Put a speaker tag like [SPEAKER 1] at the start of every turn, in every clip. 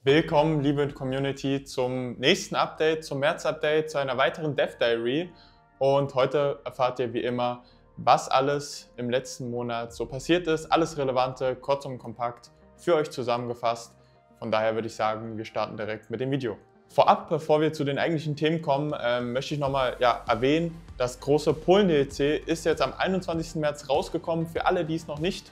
[SPEAKER 1] Willkommen, liebe Community, zum nächsten Update, zum März-Update, zu einer weiteren Dev Diary. Und heute erfahrt ihr wie immer, was alles im letzten Monat so passiert ist. Alles Relevante, kurz und kompakt für euch zusammengefasst. Von daher würde ich sagen, wir starten direkt mit dem Video. Vorab, bevor wir zu den eigentlichen Themen kommen, möchte ich nochmal erwähnen, das große Polen-DLC ist jetzt am 21. März rausgekommen. Für alle, die es noch nicht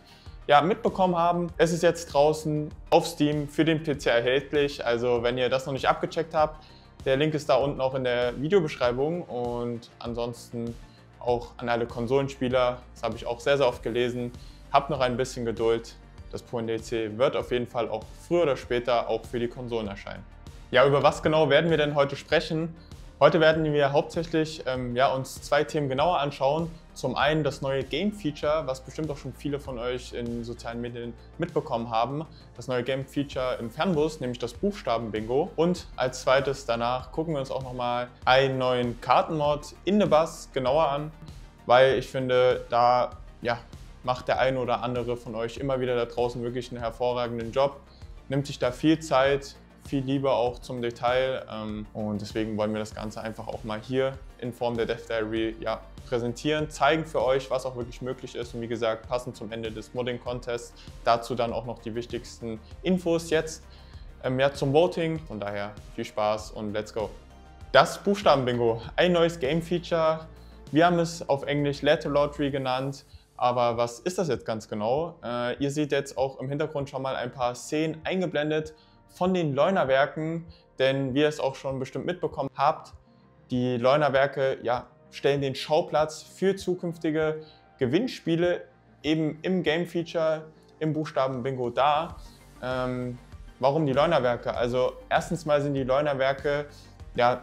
[SPEAKER 1] mitbekommen haben, es ist jetzt draußen auf Steam für den PC erhältlich. Also wenn ihr das noch nicht abgecheckt habt, der Link ist da unten auch in der Videobeschreibung. Und ansonsten auch an alle Konsolenspieler, das habe ich auch sehr, sehr oft gelesen, habt noch ein bisschen Geduld. Das Polen-DLC wird auf jeden Fall auch früher oder später auch für die Konsolen erscheinen. Ja, über was genau werden wir denn heute sprechen? Heute werden wir hauptsächlich uns zwei Themen genauer anschauen. Zum einen das neue Game-Feature, was bestimmt auch schon viele von euch in sozialen Medien mitbekommen haben. Das neue Game-Feature im Fernbus, nämlich das Buchstaben-Bingo. Und als zweites danach gucken wir uns auch nochmal einen neuen Kartenmod in the Bus genauer an, weil ich finde, da macht der eine oder andere von euch immer wieder da draußen wirklich einen hervorragenden Job, nimmt sich da viel Zeit, viel Liebe auch zum Detail und deswegen wollen wir das Ganze einfach auch mal hier in Form der Dev Diary präsentieren, zeigen für euch, was auch wirklich möglich ist und wie gesagt, passend zum Ende des Modding Contests, dazu dann auch noch die wichtigsten Infos jetzt zum Voting, von daher viel Spaß und let's go. Das Buchstaben-Bingo, ein neues Game-Feature, wir haben es auf Englisch Letter Lottery genannt. Aber was ist das jetzt ganz genau? Ihr seht jetzt auch im Hintergrund schon mal ein paar Szenen eingeblendet von den Leuna-Werken, denn wie ihr es auch schon bestimmt mitbekommen habt, die Leuna-Werke stellen den Schauplatz für zukünftige Gewinnspiele eben im Game-Feature, im Buchstaben-Bingo dar. Warum die Leuna-Werke? Also erstens mal sind die Leuna-Werke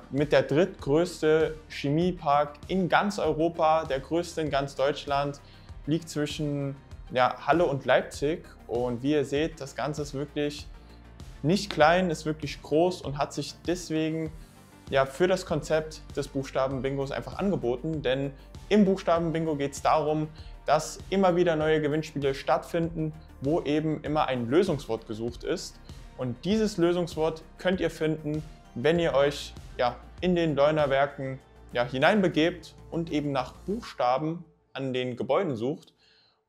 [SPEAKER 1] mit der drittgrößte Chemiepark in ganz Europa, der größte in ganz Deutschland, liegt zwischen Halle und Leipzig und wie ihr seht, das Ganze ist wirklich nicht klein, ist wirklich groß und hat sich deswegen für das Konzept des Buchstaben-Bingos einfach angeboten, denn im Buchstaben-Bingo geht es darum, dass immer wieder neue Gewinnspiele stattfinden, wo eben immer ein Lösungswort gesucht ist und dieses Lösungswort könnt ihr finden, wenn ihr euch in den Leuna-Werken hineinbegebt und eben nach Buchstaben an den Gebäuden sucht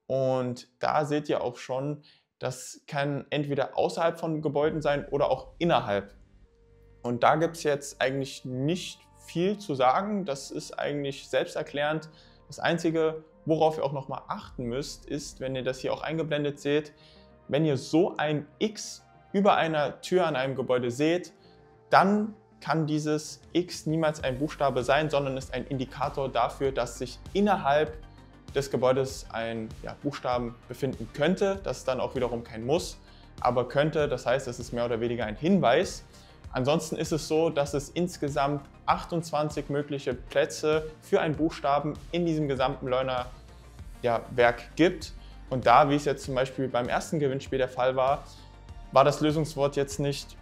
[SPEAKER 1] und da seht ihr auch schon, das kann entweder außerhalb von Gebäuden sein oder auch innerhalb. Und da gibt es jetzt eigentlich nicht viel zu sagen, das ist eigentlich selbsterklärend. Das Einzige, worauf ihr auch nochmal achten müsst, ist, wenn ihr das hier auch eingeblendet seht, wenn ihr so ein X über einer Tür an einem Gebäude seht, dann kann dieses X niemals ein Buchstabe sein, sondern ist ein Indikator dafür, dass sich innerhalb des Gebäudes ein Buchstaben befinden könnte. Das ist dann auch wiederum kein Muss, aber könnte. Das heißt, es ist mehr oder weniger ein Hinweis. Ansonsten ist es so, dass es insgesamt 28 mögliche Plätze für einen Buchstaben in diesem gesamten Leuna-Werk gibt. Und da, wie es jetzt zum Beispiel beim ersten Gewinnspiel der Fall war, war das Lösungswort jetzt nicht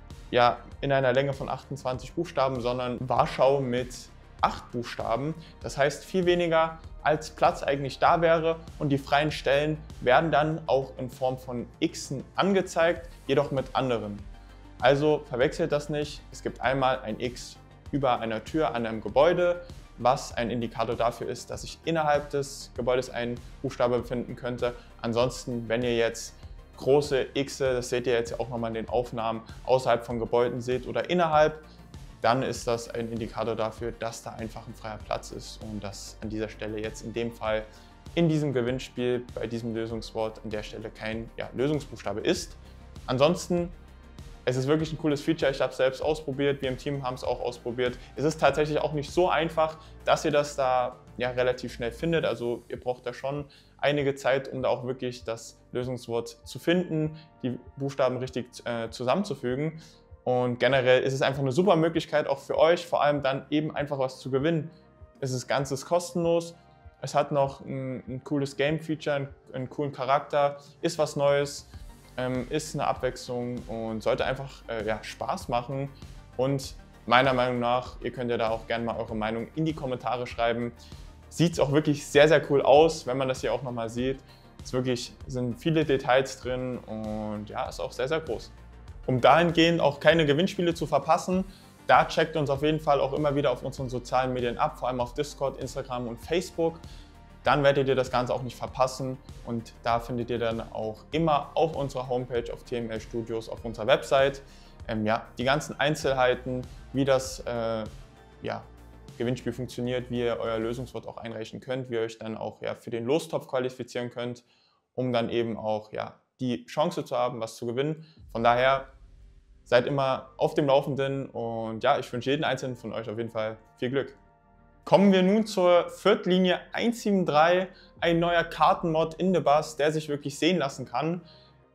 [SPEAKER 1] in einer Länge von 28 Buchstaben, sondern Warschau mit 8 Buchstaben. Das heißt viel weniger als Platz eigentlich da wäre und die freien Stellen werden dann auch in Form von Xen angezeigt, jedoch mit anderen. Also verwechselt das nicht. Es gibt einmal ein X über einer Tür an einem Gebäude, was ein Indikator dafür ist, dass sich innerhalb des Gebäudes ein Buchstabe befinden könnte. Ansonsten, wenn ihr jetzt große Xe, das seht ihr jetzt auch nochmal in den Aufnahmen, außerhalb von Gebäuden seht oder innerhalb, dann ist das ein Indikator dafür, dass da einfach ein freier Platz ist und dass an dieser Stelle jetzt in dem Fall in diesem Gewinnspiel bei diesem Lösungswort an der Stelle kein Lösungsbuchstabe ist. Ansonsten, es ist wirklich ein cooles Feature, ich habe es selbst ausprobiert, wir im Team haben es auch ausprobiert. Es ist tatsächlich auch nicht so einfach, dass ihr das da relativ schnell findet, also ihr braucht da schon einige Zeit, um da auch wirklich das Lösungswort zu finden, die Buchstaben richtig zusammenzufügen. Und generell ist es einfach eine super Möglichkeit auch für euch, vor allem dann eben einfach was zu gewinnen. Es ist ganz kostenlos, es hat noch ein cooles Game-Feature, einen coolen Charakter, ist was Neues, ist eine Abwechslung und sollte einfach Spaß machen. Und meiner Meinung nach, ihr könnt ja da auch gerne mal eure Meinung in die Kommentare schreiben. Sieht es auch wirklich sehr, sehr cool aus, wenn man das hier auch nochmal sieht. Es sind viele Details drin und ist auch sehr, sehr groß. Um dahingehend auch keine Gewinnspiele zu verpassen, da checkt uns auf jeden Fall auch immer wieder auf unseren sozialen Medien ab, vor allem auf Discord, Instagram und Facebook. Dann werdet ihr das Ganze auch nicht verpassen und da findet ihr dann auch immer auf unserer Homepage, auf TML Studios, auf unserer Website, die ganzen Einzelheiten, wie das Gewinnspiel funktioniert, wie ihr euer Lösungswort auch einreichen könnt, wie ihr euch dann auch für den Lostopf qualifizieren könnt, um dann eben auch die Chance zu haben, was zu gewinnen. Von daher seid immer auf dem Laufenden und ich wünsche jedem Einzelnen von euch auf jeden Fall viel Glück. Kommen wir nun zur Viertlinie 173, ein neuer Kartenmod in The Bus, der sich wirklich sehen lassen kann.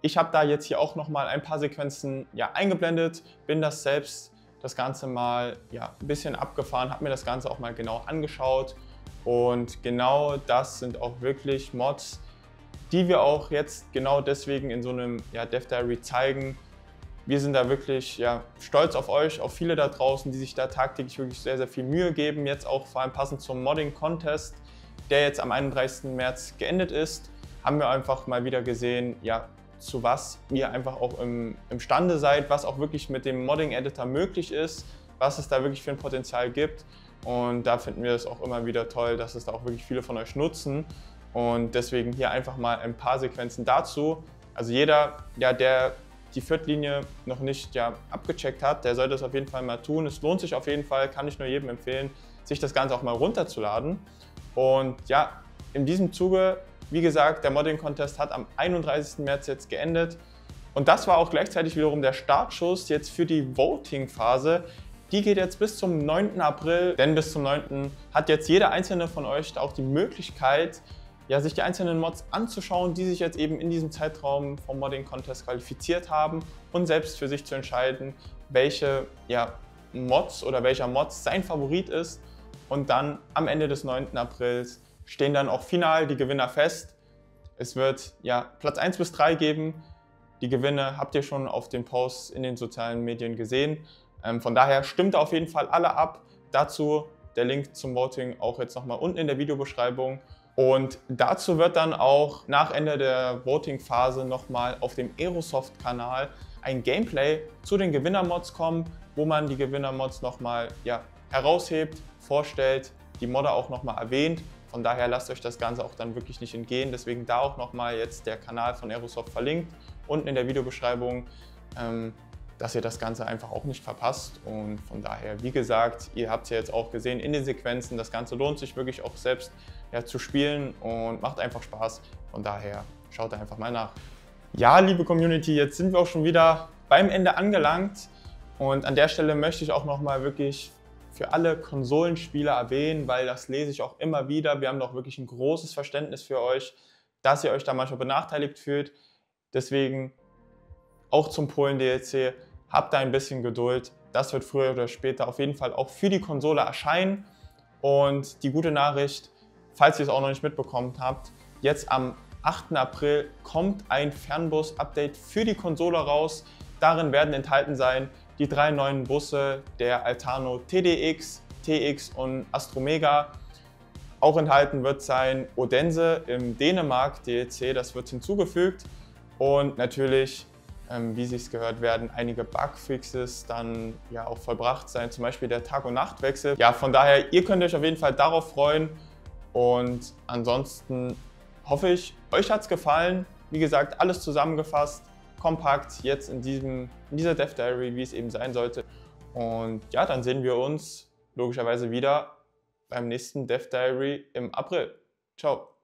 [SPEAKER 1] Ich habe da jetzt hier auch nochmal ein paar Sequenzen eingeblendet, bin das Ganze mal ein bisschen abgefahren, habe mir das Ganze auch mal genau angeschaut und genau das sind auch wirklich Mods, die wir auch jetzt genau deswegen in so einem Dev Diary zeigen. Wir sind da wirklich stolz auf euch, auf viele da draußen, die sich da tagtäglich wirklich sehr, sehr viel Mühe geben. Jetzt auch vor allem passend zum Modding Contest, der jetzt am 31. März geendet ist, haben wir einfach mal wieder gesehen, zu was ihr einfach auch imstande seid, was auch wirklich mit dem Modding Editor möglich ist, was es da wirklich für ein Potenzial gibt. Und da finden wir es auch immer wieder toll, dass es da auch wirklich viele von euch nutzen. Und deswegen hier einfach mal ein paar Sequenzen dazu. Also jeder, der die Viertlinie noch nicht abgecheckt hat, der sollte das auf jeden Fall mal tun. Es lohnt sich auf jeden Fall, kann ich nur jedem empfehlen, sich das Ganze auch mal runterzuladen. Und in diesem Zuge, wie gesagt, der Modding Contest hat am 31. März jetzt geendet. Und das war auch gleichzeitig wiederum der Startschuss jetzt für die Voting-Phase. Die geht jetzt bis zum 9. April, denn bis zum 9. hat jetzt jeder einzelne von euch auch die Möglichkeit, sich die einzelnen Mods anzuschauen, die sich jetzt eben in diesem Zeitraum vom Modding Contest qualifiziert haben und selbst für sich zu entscheiden, welche Mods oder welcher Mod sein Favorit ist. Und dann am Ende des 9. Aprils stehen dann auch final die Gewinner fest. Es wird Platz 1 bis 3 geben. Die Gewinne habt ihr schon auf den Posts in den sozialen Medien gesehen. Von daher stimmt auf jeden Fall alle ab. Dazu der Link zum Voting auch jetzt nochmal unten in der Videobeschreibung. Und dazu wird dann auch nach Ende der Voting-Phase nochmal auf dem Aerosoft-Kanal ein Gameplay zu den Gewinner-Mods kommen, wo man die Gewinner-Mods nochmal heraushebt, vorstellt, die Modder auch nochmal erwähnt. Von daher lasst euch das Ganze auch dann wirklich nicht entgehen. Deswegen da auch nochmal jetzt der Kanal von Aerosoft verlinkt, unten in der Videobeschreibung, dass ihr das Ganze einfach auch nicht verpasst. Und von daher, wie gesagt, ihr habt es ja jetzt auch gesehen in den Sequenzen, das Ganze lohnt sich wirklich auch selbst zu spielen und macht einfach Spaß. Von daher schaut da einfach mal nach. Ja, liebe Community, jetzt sind wir auch schon wieder beim Ende angelangt und an der Stelle möchte ich auch nochmal wirklich für alle Konsolenspieler erwähnen, weil das lese ich auch immer wieder. Wir haben doch wirklich ein großes Verständnis für euch, dass ihr euch da manchmal benachteiligt fühlt. Deswegen auch zum Polen-DLC, habt da ein bisschen Geduld. Das wird früher oder später auf jeden Fall auch für die Konsole erscheinen. Und die gute Nachricht, falls ihr es auch noch nicht mitbekommen habt, jetzt am 8. April kommt ein Fernbus-Update für die Konsole raus. Darin werden enthalten sein die 3 neuen Busse, der Altano TDX, TX und Astromega. Auch enthalten wird sein Odense im Dänemark DLC, das wird hinzugefügt. Und natürlich, wie es sich gehört, werden einige Bugfixes dann auch vollbracht sein, zum Beispiel der Tag- und Nachtwechsel. Ja, von daher, ihr könnt euch auf jeden Fall darauf freuen. Und ansonsten hoffe ich, euch hat es gefallen. Wie gesagt, alles zusammengefasst, kompakt, jetzt in dieser Dev Diary, wie es eben sein sollte. Und dann sehen wir uns logischerweise wieder beim nächsten Dev Diary im April. Ciao!